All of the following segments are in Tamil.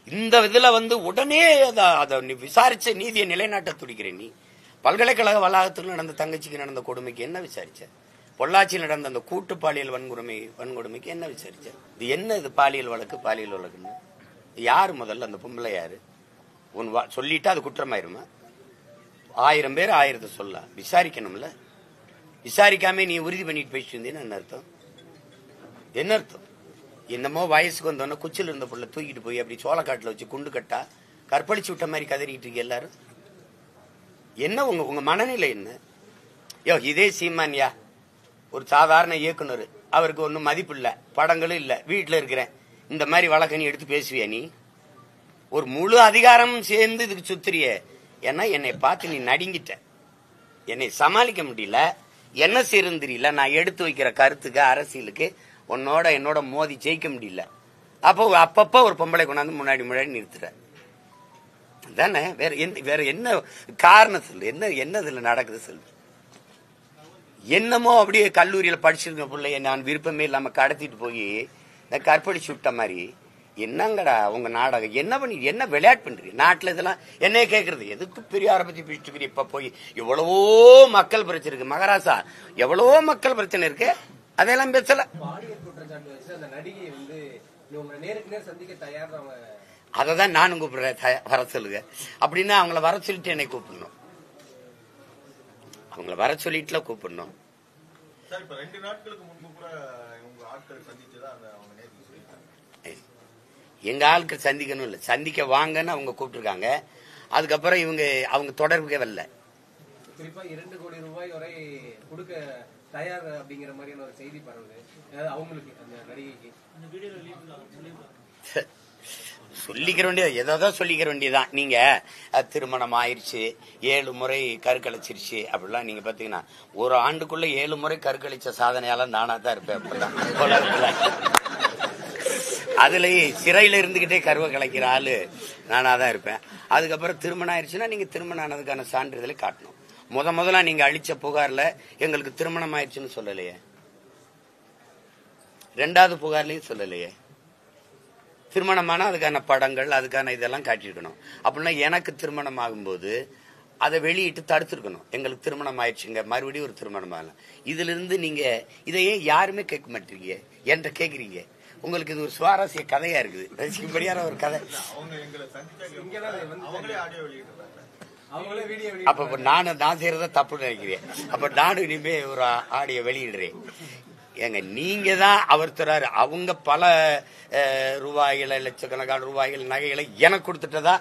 இந்த இதுல உடனே அதை விசாரிச்ச நீதியை நிலைநாட்ட துடிக்கிறேன். நீ பல்கலைக்கழக வளாகத்தில் நடந்த தங்கச்சிக்கு நடந்த கொடுமைக்கு என்ன விசாரிச்ச? பொள்ளாச்சியில் நடந்த அந்த கூட்டு பாலியல் வன்கொடுமைக்கு என்ன விசாரிச்ச? இது என்ன இது பாலியல் வழக்குன்னு யாரு முதல்ல? அந்த பொம்பளை யாரு? சொல்லிட்டா அது குற்றமாயிருமா? 1000 பேர் 1000 சொல்ல விசாரிக்கணும்ல. விசாரிக்காம நீ உறுதி பண்ணிட்டு போயிட்டு இருந்தீன்னு என்ன அர்த்தம்? என்ன அர்த்தம்? என்னமோ வயசுக்கு வந்தோன்னா குச்சில் இருந்த புள்ள தூக்கிட்டு போய் அப்படி சோளக்காட்டுல வச்சு குண்டு கட்டா கற்பழிச்சு விட்ட மாதிரி கதறிட்டு இருக்கு எல்லாரும். என்ன உங்க மனநிலை என்ன? இதே சீமான்யா ஒரு சாதாரண இயக்குனர், அவருக்கு ஒன்னும் மதிப்பு இல்ல, படங்களும் இல்ல, வீட்டுல இருக்கிறேன், இந்த மாதிரி வழக்க நீ எடுத்து பேசுவியா? நீ ஒரு முழு அதிகாரம் சேர்ந்து இதுக்கு சுத்துறிய. ஏன்னா என்னை பார்த்து நீ நடுங்கிட்ட, என்னை சமாளிக்க முடியல, என்ன செய்யறது தெரியல, நான் எடுத்து வைக்கிற கருத்துக்கு அரசியலுக்கு என்னோட மோதி ஜெயிக்க முடியல. அப்பப்ப ஒரு பொம்பளை கொண்டாந்து முன்னாடி நிறுத்துற தானே. வேற என்ன காரணம் சொல்லு? என்ன இதுல நடக்குது சொல்லு? என்னமோ அப்படியே கல்லூரியில படிச்சிருந்த பிள்ளைய நான் விருப்பமே இல்லாம கடத்திட்டு போய் கற்பழிச்சு விட்ட மாதிரி. என்னங்கடா உங்க நாடகம்? என்ன விளையாட்டு பண்றீங்க நாட்டுல? இதெல்லாம் என்ன கேக்குறது? எதுக்கு பெரியார பத்தி பேசிட்டு இப்ப போய் எவ்வளவோ மக்கள் பிரச்சனை இருக்கு மகாராசா, எவ்வளவோ மக்கள் பிரச்சனை இருக்கு, அதெல்லாம் பேசல. அததான் நானும் கூப்பிடுறேன், வர சொல்லுங்க அப்படின்னா. அவங்கள வர சொல்லிட்டு என்னை கூப்பிடணும், அவங்கள வர சொல்லிட்டுல கூப்பிடணும். எங்க ஆட்கள் சந்திக்கணும் இல்ல, சந்திக்க வாங்கன்னு அவங்க கூப்பிட்டுருக்காங்க. அதுக்கப்புறம் அவங்க தொடர்புக்கே வரல. குறிப்பா 2 கோடி ரூபாய் வரை கொடுக்க தயார் அப்படிங்கிற மாதிரியான ஒரு செய்தி பரவுது. அவங்களுக்கு அந்த நடிகைக்கு சொல்லிக்கிற வேண்டியது ஏதாவது சொல்லிக்கிற வேண்டியதான். நீங்க திருமணம் ஆயிடுச்சு, 7 முறை கருக்கழிச்சிருச்சு அப்படிலாம் நீங்க பாத்தீங்கன்னா, ஒரு ஆண்டுக்குள்ள 7 முறை கருக்கழிச்ச சாதனையால நானா தான் இருப்பேன். அப்படிதான் அதுலயே சிறையில இருந்துகிட்டே கருவை கலைக்கிற ஆளு நானா தான் இருப்பேன். அதுக்கப்புறம் திருமணம் ஆயிடுச்சுன்னா நீங்க திருமணம் ஆனதுக்கான சான்றிதழை காட்டணும். முதல்ல நீங்க அளிச்ச புகார்ல எங்களுக்கு திருமணம் ஆயிடுச்சுன்னு சொல்லலையே, 2வது புகார்லயும் சொல்லலையே. திருமணமான அதுக்கான படங்கள் அதுக்கான இதெல்லாம் காட்டியிருக்கணும். அப்படின்னா எனக்கு திருமணம் ஆகும்போது அதை வெளியிட்டு தடுத்திருக்கணும். எங்களுக்கு திருமணம் ஆயிடுச்சுங்க, மறுபடியும் ஒரு திருமணம் ஆகலாம். இதுல இருந்து நீங்க இதையே யாருமே கேட்க மாட்டீங்க, என்கிட்ட கேக்குறீங்க. உங்களுக்கு இது ஒரு சுவாரஸ்ய கதையா இருக்குது, ரசிக்கும்படியான ஒரு கதை. அப்ப நான் செய்யறத தப்பு நினைக்கிறேன். அப்ப நானும் இனிமே ஒரு ஆடியோ வெளியிடுறேன். ஏங்க நீங்க தான் அவர் தராரு, அவங்க பல ரூபாய்களை லட்சக்கணக்கான ரூபாய்கள் நகைகளை எனக்கு கொடுத்துட்டதா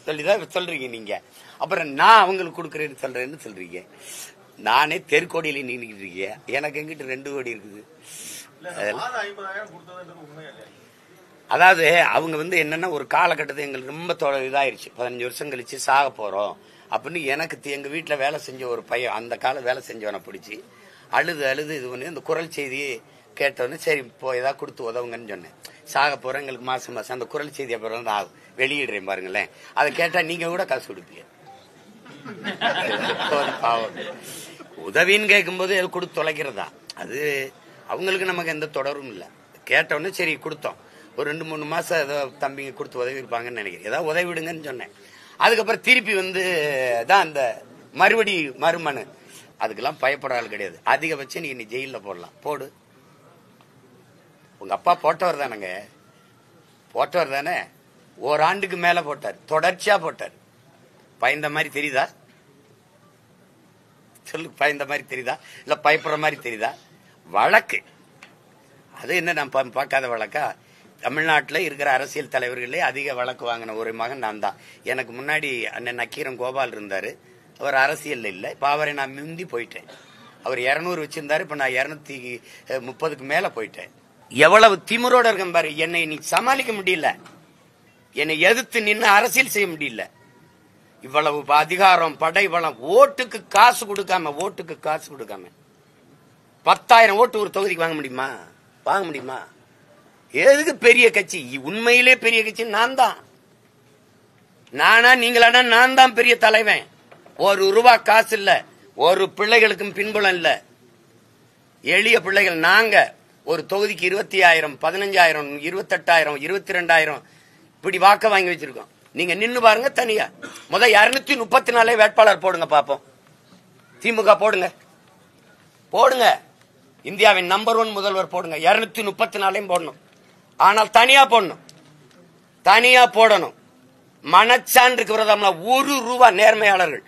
சொல்லிதான் சொல்றீங்க நீங்க. அப்புறம் நான் அவங்களுக்கு கொடுக்கறேன்னு சொல்றீங்க. நானே தெருக்கோடியில நின்றுட்டு இருக்கேன், எனக்கு எங்கிட்ட 2 கோடி இருக்குது. அதாவது அவங்க என்னன்னா ஒரு காலகட்டத்தை எங்களுக்கு ரொம்ப இதாயிருச்சு, 15 வருஷம் கழிச்சு சாக போறோம் அப்படின்னு எனக்கு எங்க வீட்டுல வேலை செஞ்ச ஒரு பையன், அந்த கால வேலை செஞ்சவனை பிடிச்சி அழுது இது பண்ணி அந்த குரல் செய்தியை கேட்டோன்னு சரி இப்போ ஏதாவது கொடுத்து உதவுங்கன்னு சொன்னேன். சாக போறோம், எங்களுக்கு மாசம் அந்த குரல் செய்தி அப்புறம் நான் வெளியிடுறேன் பாருங்களேன். அதை கேட்டா நீங்க கூட காசு கொடுப்பீங்க. உதவின்னு கேட்கும் போது கொடுத்து தொலைக்கிறதா, அது அவங்களுக்கு நமக்கு எந்த தொடரும் இல்லை. கேட்டோன்னு சரி கொடுத்தோம், ஒரு 2-3 மாசம் ஏதோ தம்பிங்க கொடுத்து உதவி இருப்பாங்கன்னு நினைக்கிறேன். ஏதாவது உதவி விடுங்கன்னு சொன்னேன். அதுக்கப்புறம் திருப்பி தான் அந்த மறுமனு. அதுக்கெல்லாம் பயப்பட ஆள் கிடையாது. அதிகபட்சம் நீ ஜெயில போடலாம், போடு. உங்க அப்பா போட்டவர் தானங்க, போட்டவர் தானே. ஓராண்டுக்கு மேல போட்டார், தொடர்ச்சியா போட்டார். பயந்த மாதிரி தெரியுதா சொல்லு? பயந்த மாதிரி தெரியுதா இல்ல பயப்படுற மாதிரி தெரியுதா? வழக்கு அது என்ன நான் பார்க்காத வழக்கா? தமிழ்நாட்டில் இருக்கிற அரசியல் தலைவர்களே அதிக வழக்கு வாங்கின ஒரு மகன் நான் தான். எனக்கு முன்னாடி அண்ணன் நக்கீரன் கோபால் இருந்தாரு, அவர் அரசியல் இல்லை. இப்ப அவரை நான் முந்தி போயிட்டேன். அவர் 200 வச்சிருந்தாரு, இப்ப நான் 230க்கு மேல போயிட்டேன். எவ்வளவு திமிரோட இருக்கேன் பாரு. என்னை நீ சமாளிக்க முடியல, என்னை எதிர்த்து நின்று அரசியல் செய்ய முடியல. இவ்வளவு அதிகாரம், படை பலம், ஓட்டுக்கு காசு கொடுக்காம 10,000 ஓட்டு ஒரு தொகுதிக்கு வாங்க முடியுமா? எதுக்கு பெரிய கட்சி? உண்மையிலே பெரிய கட்சி நான் தான். நானா நீங்களானா நான் தான் பெரிய தலைவன். ₹1 காசு இல்ல, ஒரு பிள்ளைகளுக்கும் பின்புலம் இல்ல. எளிய பிள்ளைகள் நாங்க. ஒரு தொகுதிக்கு 20,000, 15,000, 28,000, 22,000 இப்படி வாக்க வாங்கி வச்சிருக்கோம். நீங்க நின்னு பாருங்க தனியா. 234 வேட்பாளர் போடுங்க பாப்போம். திமுக போடுங்க, போடுங்க. இந்தியாவின் நம்பர் 1 முதல்வர் போடுங்க. 234 போடணும். ஆனால் தனியா போடணும், தனியா போடணும். மனச்சான்றுக்கு விரோதம்னா ₹1 நேர்மையாளர்கள்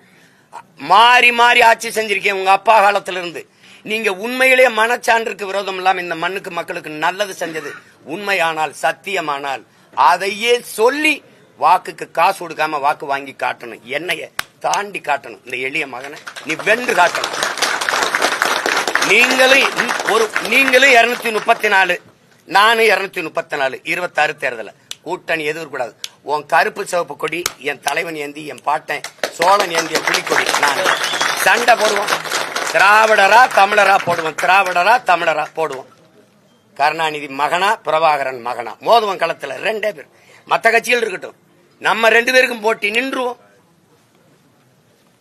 மாறி மாறி ஆட்சி செஞ்சிருக்கேன் உங்க அப்பா காலத்துல இருந்து. நீங்க உண்மையிலேயே மனச்சான்றுக்கு விரோதம் இல்லாம இந்த மண்ணுக்கு மக்களுக்கு நல்லது செஞ்சது உண்மையானால், சத்தியமானால் அதையே சொல்லி வாக்குக்கு காசு கொடுக்காம வாக்கு வாங்கி காட்டணும். என்னைய தாண்டி காட்டணும். இந்த எளிய மகனை நீ வென்று காட்டணும். நீங்களும் 234, நானும் 234. 26 தேர்தல கூட்டணி எதுவும் கூடாது. உன் கருப்பு சிவப்பு கொடி என் தலைவன் ஏந்தி, என் பாட்டன் சோழன் ஏந்திய புலிக்கொடி. நான் சண்டை போடுவோம். திராவிடரா தமிழரா போடுவோம், திராவிடரா தமிழரா போடுவோம். கருணாநிதி மகனா பிரபாகரன் மகனா மோதுவன் களத்துல 2 பேர். மத்த கட்சிகள் இருக்கட்டும், நம்ம 2 பேருக்கும் போட்டி நின்றுவோம்.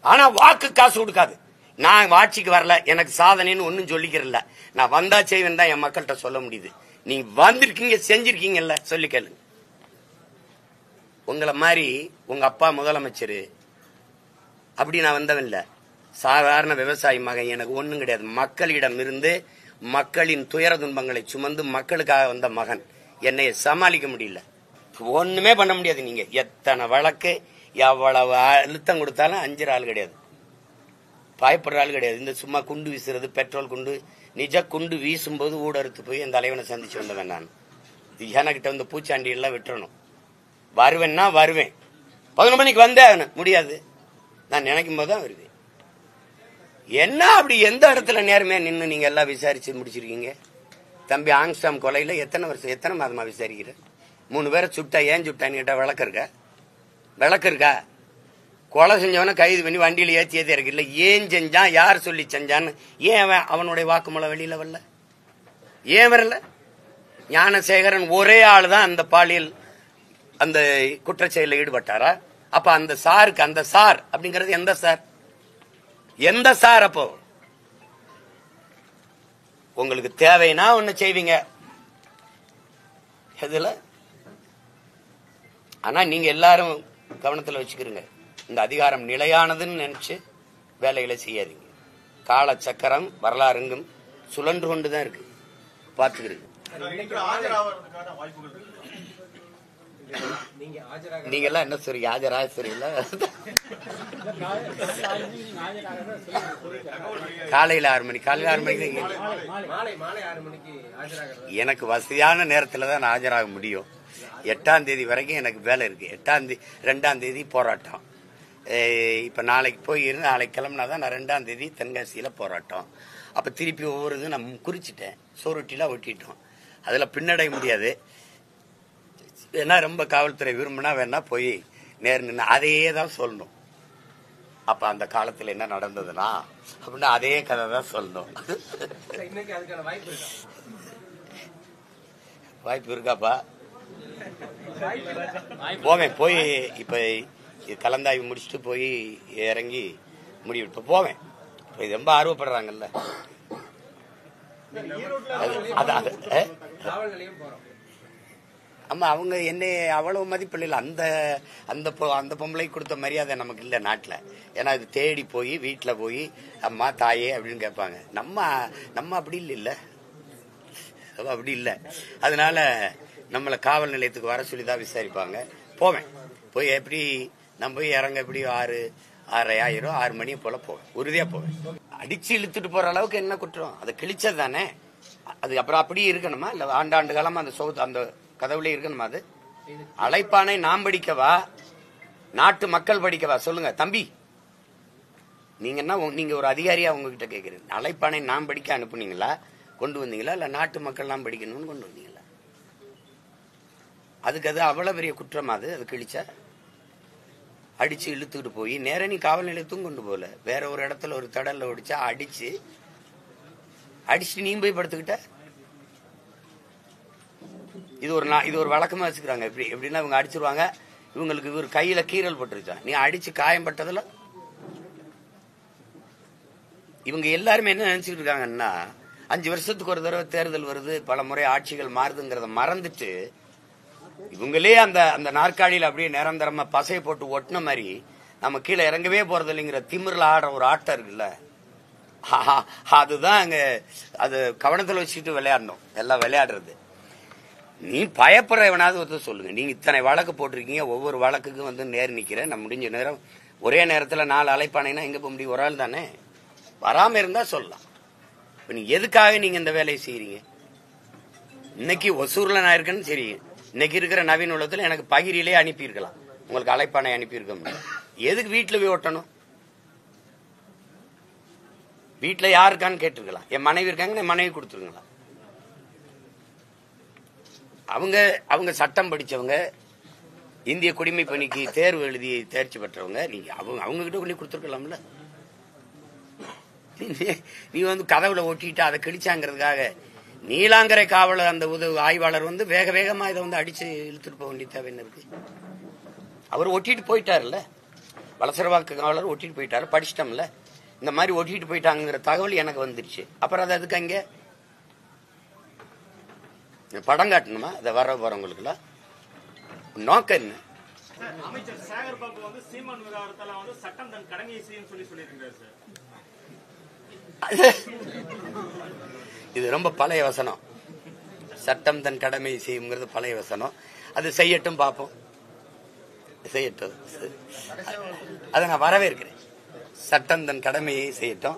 ஆனா வாக்கு காசு கொடுக்காது. நான் ஆட்சிக்கு வரல, எனக்கு சாதனைன்னு ஒன்னும் சொல்லிக்கிறல. நான் வந்தா செய்வேன் தான் என் மக்கள்கிட்ட சொல்ல முடியுது. நீங்க வந்திருக்கீங்க, செஞ்சிருக்கீங்கல்ல, சொல்லி கேளுங்க. உங்களை மாதிரி உங்க அப்பா முதலமைச்சர் அப்படி நான் வந்தவன் இல்ல. சாதாரண விவசாயி மகன். எனக்கு ஒண்ணும் கிடையாது. மக்களிடம் இருந்து மக்களின் துயர துன்பங்களை சுமந்து மக்களுக்காக வந்த மகன். என்னைய சமாளிக்க முடியல, ஒண்ணுமே பண்ண முடியாது. நீங்க எத்தனை வழக்கு, எவ்வளவு அழுத்தம் கொடுத்தாலும் அஞ்சுற ஆள் கிடையாது, பயப்படுற ஆள் கிடையாது. இந்த சும்மா குண்டு வீசுறது, பெட்ரோல் குண்டு, நிஜ குண்டு வீசும்போது ஊடறுத்து போய் என் தலைவனை சந்திச்சு வந்தவன் நான். எனக்கிட்ட வந்து பூச்சாண்டி எல்லாம் விட்டுறணும். வருவேன்னா வருவேன், 11 மணிக்கு வந்தேன். முடியாது, நான் நினைக்கும் போதுதான் வருவேன். என்ன அப்படி எந்த இடத்துல நேர்மையா நின்று நீங்க எல்லாம் விசாரிச்சு முடிச்சிருக்கீங்க? தம்பி ஆங்ஸ்டாம் கொலையில எத்தனை மாதமா விசாரிக்கிற? 3 பேரை சுட்டா ஏன் சுட்டான்னு கேட்டா விளக்கு இருக்கா? கொலை செஞ்சவன கைது பண்ணி வண்டியில ஏற்றியதே இருக்கு இல்ல. ஏன் செஞ்சான், யார் சொல்லி செஞ்சான்னு ஏன் அவனுடைய வாக்குமூலம் வெளியில வரல? ஏன் வரல? ஞானசேகரன் ஒரே ஆள் தான் அந்த பாலியல் அந்த குற்றச்செயலில் ஈடுபட்டாரா? அப்ப அந்த சாருக்கு, அந்த சார் அப்படிங்கிறது எந்த சார்? எந்த சார்? அப்போ உங்களுக்கு தேவைன்னா ஒண்ணு செய்வீங்க இதுல. ஆனா நீங்க எல்லாரும் கவனத்துல வச்சுக்கிறீங்க, இந்த அதிகாரம் நிலையானதுன்னு நினைச்சு வேலைகளை செய்யாதீங்க. கால சக்கரம் வரலாறுங்கும் சுழன்று கொண்டுதான் இருக்கு, பாத்துக்கிறீங்க. நீங்க எல்லாம் என்ன சொல்றீங்க? ஆஜராக சொல்றீங்களா? காலையில 6 மணி, காலையில 6 மணிக்கு எனக்கு வசதியான நேரத்துல தான் நான் ஆஜராக முடியும். 8ஆம் தேதி வரைக்கும் எனக்கு வேலை இருக்கு. 2ஆம் தேதி போராட்டம். இப்ப நாளைக்கு போய் நாளைக்கு கிளம்புனாதான் நான் 2ஆம் தேதி தென்காசியில போராட்டம். அப்ப திருப்பி ஒவ்வொரு இது நான் குறிச்சிட்டேன், சோறுட்டிலாம் ஒட்டிட்டோம். அதுல பின்னடைய முடியாது. ஏன்னா ரொம்ப காவல்துறை விரும்பினா வேணா போய் நேர் நின்று அதையே தான் சொல்லணும். அப்ப அந்த காலத்துல என்ன நடந்ததுன்னா அப்படின்னா அதே கதை தான் சொல்லணும். வாய்ப்பு இருக்காப்பா? போவேன். போய் இப்ப கலந்தாய்வு முடிச்சுட்டு போய் இறங்கி முடிவிட்டு போவேன். இது ரொம்ப ஆர்வப்படுறாங்கல்ல. ஆமா, அவங்க என்ன அவ்வளவு மதிப்பில்லை. அந்த அந்த பொம்பளை கொடுத்த மரியாதை நமக்கு இல்லை நாட்டுல. ஏன்னா இது தேடி போய் வீட்டுல போய் அம்மா தாயே அப்படின்னு கேட்பாங்க. நம்ம அப்படி இல்ல, அப்படி இல்லை. அதனால நம்மளை காவல் நிலையத்துக்கு வர சொல்லிதான் விசாரிப்பாங்க. போவேன். போய் எப்படி நம்ம போய் இறங்க எப்படி 6 மணி போல போவேன். உறுதியா போவேன். அடிச்சு இழுத்துட்டு போற அளவுக்கு என்ன குற்றம்? அதை கிழிச்சது தானே. அது அப்புறம் அப்படியே இருக்கணுமா? இல்ல ஆண்டாண்டு காலமா அந்த கதவுல இருக்கணுமா? அது அழைப்பானை நாம் படிக்கவா, நாட்டு மக்கள் படிக்கவா? சொல்லுங்க தம்பி, நீங்க ஒரு அதிகாரியா உங்ககிட்ட கேட்கிறேன். அழைப்பானை நாம் படிக்க அனுப்புனீங்களா, கொண்டு வந்தீங்களா? இல்ல நாட்டு மக்கள் நாம் படிக்கணும்னு கொண்டு வந்தீங்களா? அதுக்கு அது அவ்வளவு பெரிய குற்றமா? அது கிழிச்சா அடிச்சு இழுத்துக்கிட்டு போய் நேர நீ காவல் நிலையத்தும் கொண்டு போகல, வேற ஒரு இடத்துல ஒரு தடல்ல ஒடிச்சா அடிச்சு நீ போய் படுத்துக்கிட்ட. இது ஒரு வழக்கமா வச்சுக்கிறாங்க. எப்படின்னா இவங்க அடிச்சிருவாங்க, இவங்களுக்கு இவர் கையில கீறல் பட்டுருச்சா, நீ அடிச்சு காயம் பட்டதுல. இவங்க எல்லாருமே என்ன நினைச்சுட்டு இருக்காங்கன்னா 5 வருஷத்துக்கு ஒரு தடவை தேர்தல் வருது, பல முறை ஆட்சிகள் மாறுதுங்கிறத மறந்துட்டு இவங்களே அந்த அந்த நாற்காலியில் அப்படியே நிரந்தரமா பசையை போட்டு ஒட்டின மாதிரி நம்ம கீழே இறங்கவே போறது இல்லைங்கிற திமிரில் ஆடுற ஒரு ஆட்டம் இருக்குல்ல, அதுதான் அங்க அது கவனத்தில் வச்சுட்டு விளையாடணும். எல்லாம் விளையாடுறது. நீ பயப்படுறவனாவது வந்து சொல்லுங்க. நீங்க இத்தனை வழக்கு போட்டிருக்கீங்க, ஒவ்வொரு வழக்குக்கும் வந்து நேர் நிக்கிறேன். நான் முடிஞ்ச நேரம் ஒரே நேரத்தில் 4 அழைப்பானேன்னா எங்க போக முடியும்? ஒரு ஆள் தானே. வராம இருந்தா சொல்லலாம். இப்ப நீங்க எதுக்காக நீங்க இந்த வேலையை செய்யறீங்க? இன்னைக்கு ஒசூர்ல நான் இருக்கேன்னு சரி, இன்னைக்கு இருக்கிற நவீன உலகத்துல எனக்கு பகிரிலே அனுப்பியிருக்கலாம், உங்களுக்கு அழைப்பானை அனுப்பியிருக்க. எதுக்கு வீட்டுல போய் ஓட்டணும்? வீட்டுல யாருக்கான்னு கேட்டிருக்கலாம். என் மனைவி இருக்காங்க, என் மனைவி கொடுத்துருங்களா. அவங்க சட்டம் படிச்சவங்க, இந்திய குடிமை பணிக்கு தேர்வு எழுதி தேர்ச்சி பெற்றவங்க. நீங்க அவங்க கிட்ட கொண்டு கொடுத்துருக்கலாம்ல. நீ வந்து கதவுல ஒட்டிட்டு அதை கிழிச்சாங்கிறதுக்காக நீலாங்கரை காவலர் அந்த ஆய்வாளர் வந்து வேக வேகமா இதை வந்து அடிச்சு இழுத்துட்டு போக வேண்டிய தேவை என்ன இருக்கு? அவர் ஒட்டிட்டு போயிட்டாருல்ல, வலசரவாக்கு காவலர் ஒட்டிட்டு போயிட்டாரு, படிச்சிட்டோம்ல. இந்த மாதிரி ஒட்டிட்டு போயிட்டாங்கிற தகவல் எனக்கு வந்துருச்சு. அப்புறம் அது அதுக்கு அங்க படம் காட்டணுமா? அதை வர போறவங்களுக்குலாம் நோக்கம் என்ன? அமைச்சர் சேகர் பாபு வந்து சீமான் விவகாரத்தால வந்து சட்டம் தன் கடமையை செய்யும் சொல்லியிருக்காரு சார். இது ரொம்ப பழைய வசனம். சட்டம் தன் கடமையை செய்யுங்கிறது பழைய வசனம். அது செய்யட்டும், பார்ப்போம். செய்யட்டும், அதை நான் வரவேற்கிறேன். சட்டம் தன் கடமையை செய்யட்டும்.